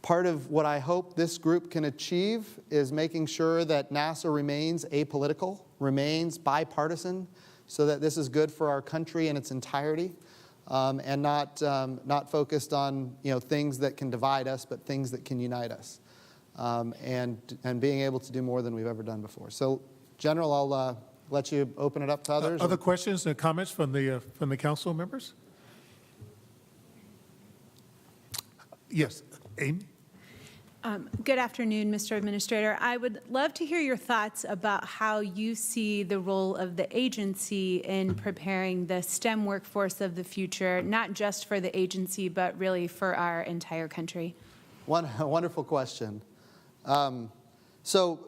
Part of what I hope this group can achieve is making sure that NASA remains apolitical, remains bipartisan, so that this is good for our country in its entirety, and not focused on things that can divide us, but things that can unite us, and being able to do more than we've ever done before. So, General, I'll let you open it up to others. Other questions and comments from the council members? Yes, Amy? Good afternoon, Mr. Administrator. I would love to hear your thoughts about how you see the role of the agency in preparing the STEM workforce of the future, not just for the agency, but really for our entire country. Wonderful question. So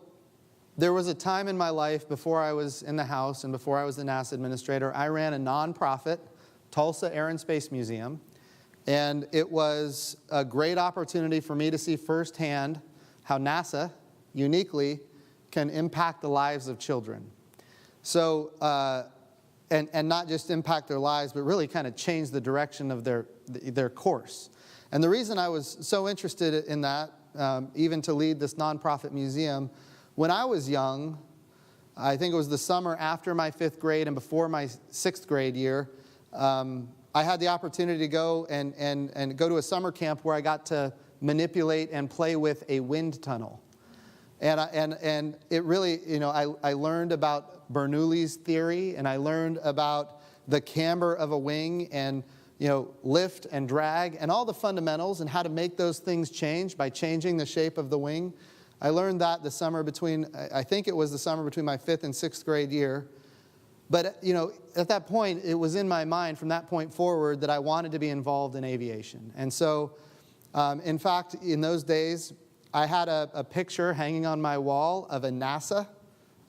there was a time in my life before I was in the House and before I was the NASA administrator, I ran a nonprofit, Tulsa Air and Space Museum. And it was a great opportunity for me to see firsthand how NASA, uniquely, can impact the lives of children. So, and not just impact their lives, but really kind of change the direction of their course. And the reason I was so interested in that, even to lead this nonprofit museum, when I was young, I think it was the summer after my 5th grade and before my 6th grade year, I had the opportunity to go and go to a summer camp where I got to manipulate and play with a wind tunnel. And it really, I learned about Bernoulli's theory, and I learned about the camber of a wing, and lift and drag, and all the fundamentals, and how to make those things change by changing the shape of the wing. I learned that the summer between, I think it was the summer between my 5th and 6th grade year. But, at that point, it was in my mind from that point forward that I wanted to be involved in aviation. And so, in fact, in those days, I had a picture hanging on my wall of a NASA.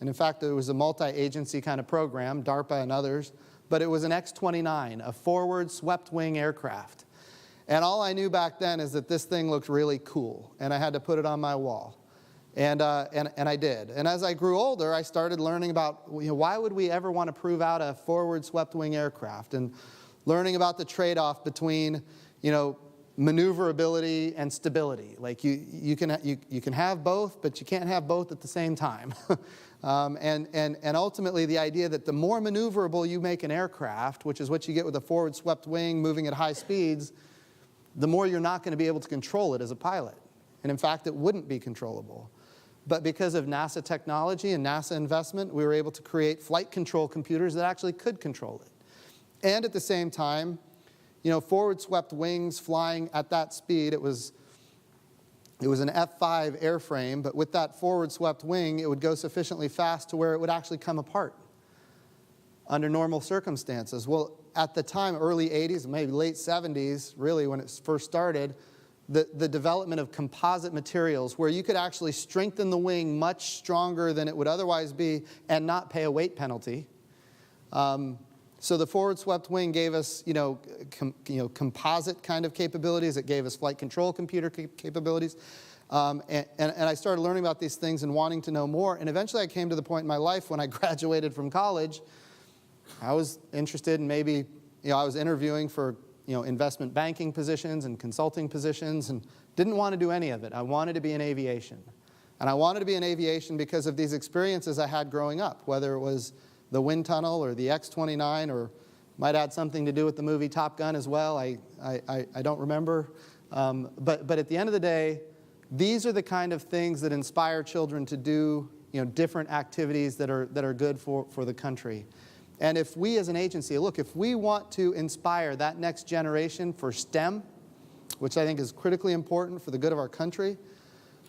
And in fact, it was a multi-agency kind of program, DARPA and others. But it was an X-29, a forward swept-wing aircraft. And all I knew back then is that this thing looked really cool, and I had to put it on my wall. And I did. And as I grew older, I started learning about why would we ever want to prove out a forward swept-wing aircraft, and learning about the trade-off between maneuverability and stability. Like you can have both, but you can't have both at the same time. And ultimately the idea that the more maneuverable you make an aircraft, which is what you get with a forward swept wing moving at high speeds, the more you're not going to be able to control it as a pilot. And in fact, it wouldn't be controllable. But because of NASA technology and NASA investment, we were able to create flight control computers that actually could control it. And at the same time, forward swept wings flying at that speed, it was an F-5 airframe, but with that forward swept wing, it would go sufficiently fast to where it would actually come apart under normal circumstances. Well, at the time, early 80s, maybe late 70s, really when it first started, the development of composite materials where you could actually strengthen the wing much stronger than it would otherwise be and not pay a weight penalty. So the forward swept wing gave us, composite kind of capabilities. It gave us flight control computer capabilities. And I started learning about these things and wanting to know more. And eventually I came to the point in my life when I graduated from college, I was interested in maybe, I was interviewing for, investment banking positions and consulting positions, and didn't want to do any of it. I wanted to be in aviation. And I wanted to be in aviation because of these experiences I had growing up, whether it was the wind tunnel or the X-29, or might add something to do with the movie Top Gun as well. I don't remember. But at the end of the day, these are the kind of things that inspire children to do different activities that are good for the country. And if we as an agency, look, if we want to inspire that next generation for STEM, which I think is critically important for the good of our country,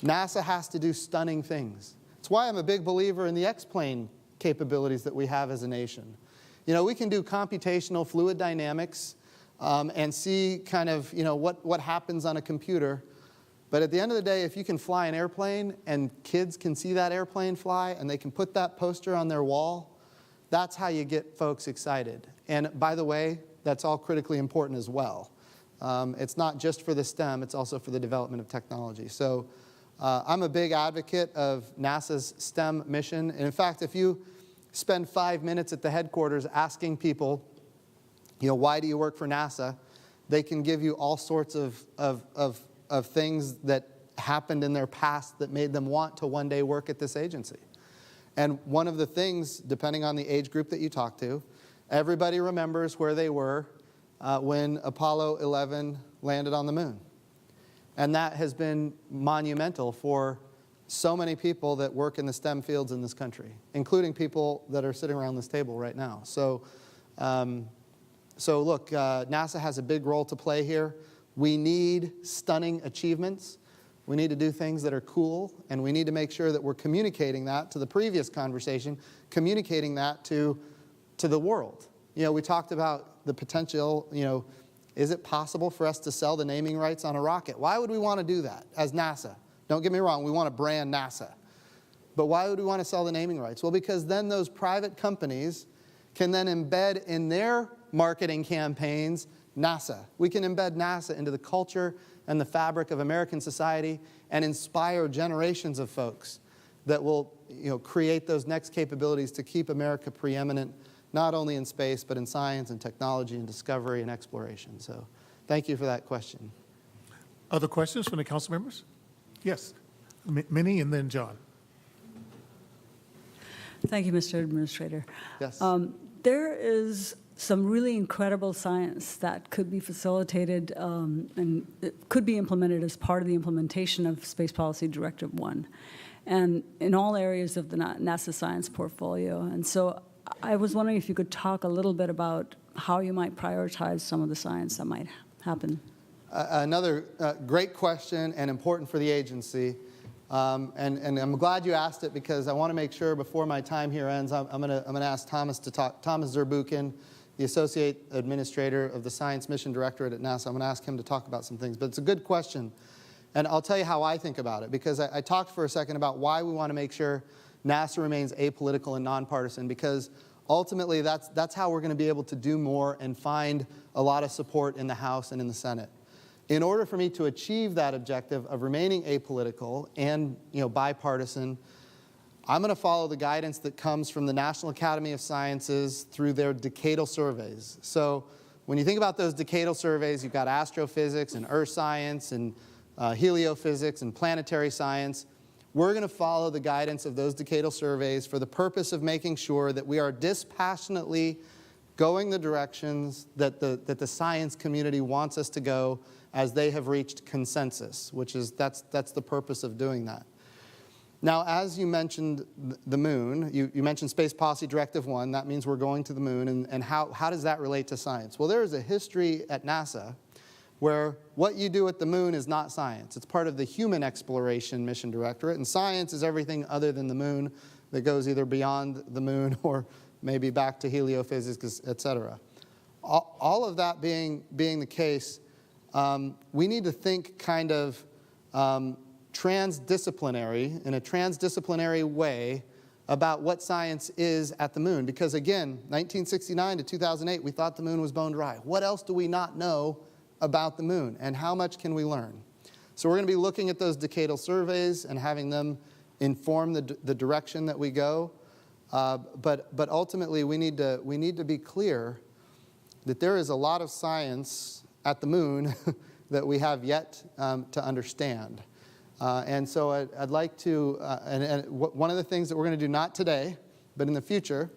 NASA has to do stunning things. That's why I'm a big believer in the X-plane capabilities that we have as a nation. We can do computational fluid dynamics and see kind of, what happens on a computer. But at the end of the day, if you can fly an airplane and kids can see that airplane fly and they can put that poster on their wall, that's how you get folks excited. And by the way, that's all critically important as well. It's not just for the STEM, it's also for the development of technology. So I'm a big advocate of NASA's STEM mission. And in fact, if you spend 5 minutes at the headquarters asking people, why do you work for NASA? They can give you all sorts of things that happened in their past that made them want to one day work at this agency. And one of the things, depending on the age group that you talk to, everybody remembers where they were when Apollo 11 landed on the moon. And that has been monumental for so many people that work in the STEM fields in this country, including people that are sitting around this table right now. So look, NASA has a big role to play here. We need stunning achievements. We need to do things that are cool, and we need to make sure that we're communicating that to the previous conversation, communicating that to the world. We talked about the potential, is it possible for us to sell the naming rights on a rocket? Why would we want to do that as NASA? Don't get me wrong, we want to brand NASA. But why would we want to sell the naming rights? Well, because then those private companies can then embed in their marketing campaigns NASA. We can embed NASA into the culture and the fabric of American society and inspire generations of folks that will create those next capabilities to keep America preeminent, not only in space, but in science and technology and discovery and exploration. So thank you for that question. Other questions from the council members? Yes, Minnie and then John. Thank you, Mr. Administrator. Yes. There is some really incredible science that could be facilitated and it could be implemented as part of the implementation of Space Policy Directive 1, and in all areas of the NASA science portfolio. And so I was wondering if you could talk a little bit about how you might prioritize some of the science that might happen. Another great question and important for the agency. And I'm glad you asked it because I want to make sure before my time here ends, I'm going to ask Thomas to talk. Thomas Zurbuchen, the Associate Administrator of the Science Mission Directorate at NASA. I'm going to ask him to talk about some things. But it's a good question. And I'll tell you how I think about it, because I talked for a second about why we want to make sure NASA remains apolitical and nonpartisan, because ultimately that's how we're going to be able to do more and find a lot of support in the House and in the Senate. In order for me to achieve that objective of remaining apolitical and bipartisan, I'm going to follow the guidance that comes from the National Academy of Sciences through their decadal surveys. So when you think about those decadal surveys, you've got astrophysics and earth science and heliophysics and planetary science. We're going to follow the guidance of those decadal surveys for the purpose of making sure that we are dispassionately going the directions that the science community wants us to go as they have reached consensus, which is that's the purpose of doing that. Now, as you mentioned the moon, you mentioned Space Policy Directive 1, that means we're going to the moon, and how does that relate to science? Well, there is a history at NASA where what you do at the moon is not science. It's part of the Human Exploration Mission Directorate, and science is everything other than the moon that goes either beyond the moon or maybe back to heliophysics, et cetera. All of that being the case, we need to think kind of transdisciplinary, in a transdisciplinary way, about what science is at the moon. Because again, 1969 to 2008, we thought the moon was bone dry. What else do we not know about the moon, and how much can we learn? So we're going to be looking at those decadal surveys and having them inform the direction that we go. But ultimately, we need to be clear that there is a lot of science at the moon that we have yet to understand. And so I'd like to, one of the things that we're going to do, not today, but in the future,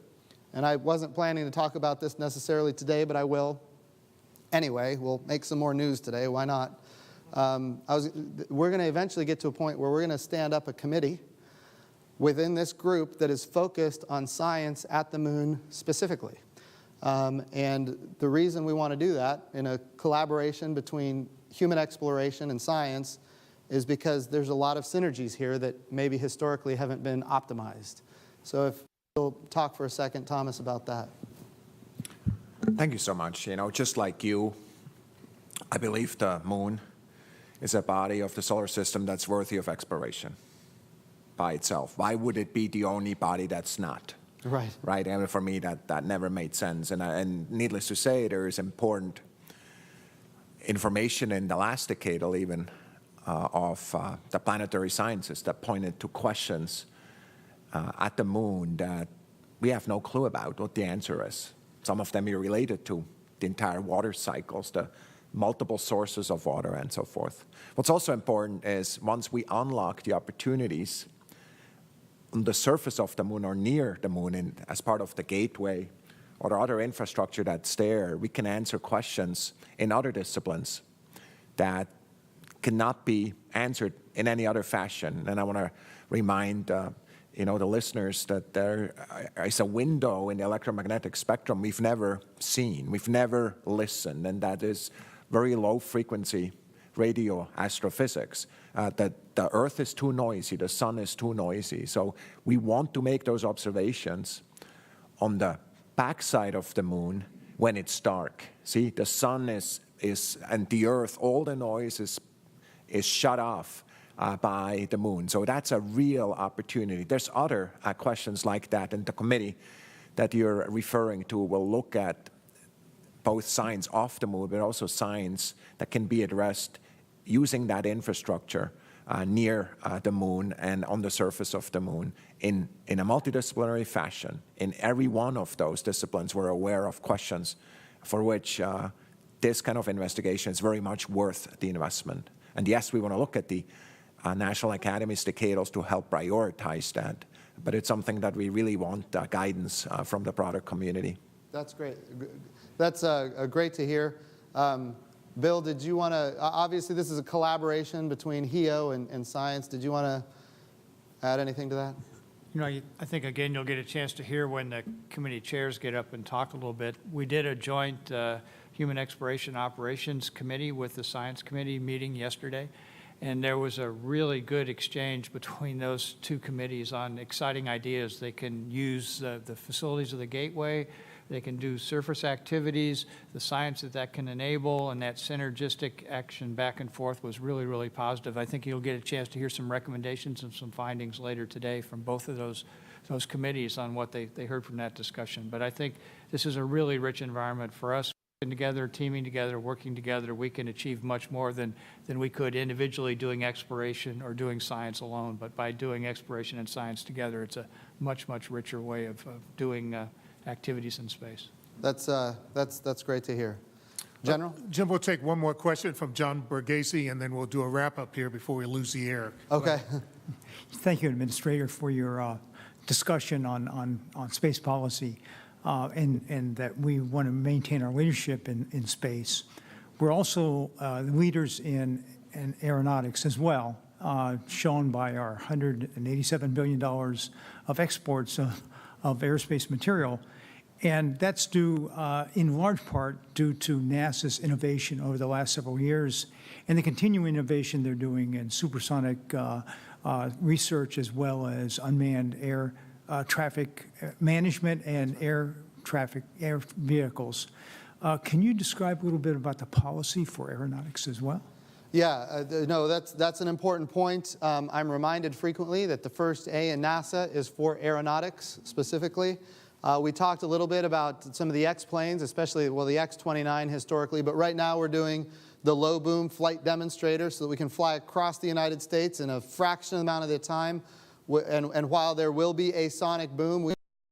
and I wasn't planning to talk about this necessarily today, but I will. Anyway, we'll make some more news today, why not? We're going to eventually get to a point where we're going to stand up a committee within this group that is focused on science at the moon specifically. And the reason we want to do that in a collaboration between human exploration and science is because there's a lot of synergies here that maybe historically haven't been optimized. So if you'll talk for a second, Thomas, about that. Thank you so much. Just like you, I believe the moon is a body of the solar system that's worthy of exploration by itself. Why would it be the only body that's not? Right. Right. And for me, that never made sense. And needless to say, there is important information in the last decadal even of the planetary sciences that pointed to questions at the moon that we have no clue about what the answer is. Some of them are related to the entire water cycles, the multiple sources of water, and so forth. What's also important is once we unlock the opportunities on the surface of the moon or near the moon as part of the gateway or the other infrastructure that's there, we can answer questions in other disciplines that cannot be answered in any other fashion. And I want to remind the listeners that there is a window in the electromagnetic spectrum we've never seen, we've never listened, and that is very low frequency radio astrophysics. That the Earth is too noisy, the sun is too noisy. So we want to make those observations on the backside of the moon when it's dark. See, the sun is and the Earth, all the noise is shut off by the moon. So that's a real opportunity. There's other questions like that, and the committee that you're referring to will look at both science off the moon, but also science that can be addressed using that infrastructure near the moon and on the surface of the moon in a multidisciplinary fashion. In every one of those disciplines, we're aware of questions for which this kind of investigation is very much worth the investment. And yes, we want to look at the National Academy's decadals to help prioritize that. But it's something that we really want guidance from the broader community. That's great. That's great to hear. Bill, did you want to, obviously this is a collaboration between HEO and science. Did you want to add anything to that? You know, I think, again, you'll get a chance to hear when the committee chairs get up and talk a little bit. We did a joint Human Exploration Operations Committee with the Science Committee meeting yesterday, and there was a really good exchange between those two committees on exciting ideas. They can use the facilities of the Gateway, they can do surface activities, the science that can enable, and that synergistic action back and forth was really, really positive. I think you'll get a chance to hear some recommendations and some findings later today from both of those committees on what they heard from that discussion. But I think this is a really rich environment for us. Together, teaming together, working together, we can achieve much more than we could individually doing exploration or doing science alone. But by doing exploration and science together, it's a much, much richer way of doing activities in space. That's great to hear. General? Jim, we'll take one more question from John Borghese, and then we'll do a wrap-up here before we lose the air. Okay. Thank you, Administrator, for your discussion on space policy. And that we want to maintain our leadership in space. We're also leaders in aeronautics as well, shown by our $187 billion of exports of aerospace material. And that's due, in large part, due to NASA's innovation over the last several years and the continuing innovation they're doing in supersonic research as well as unmanned air traffic management and air vehicles. Can you describe a little bit about the policy for aeronautics as well? Yeah, no, that's an important point. I'm reminded frequently that the first A in NASA is for aeronautics specifically. We talked a little bit about some of the X-planes, especially, well, the X-29 historically, but right now we're doing the low boom flight demonstrator so that we can fly across the United States in a fraction of the amount of the time. And while there will be a sonic boom, we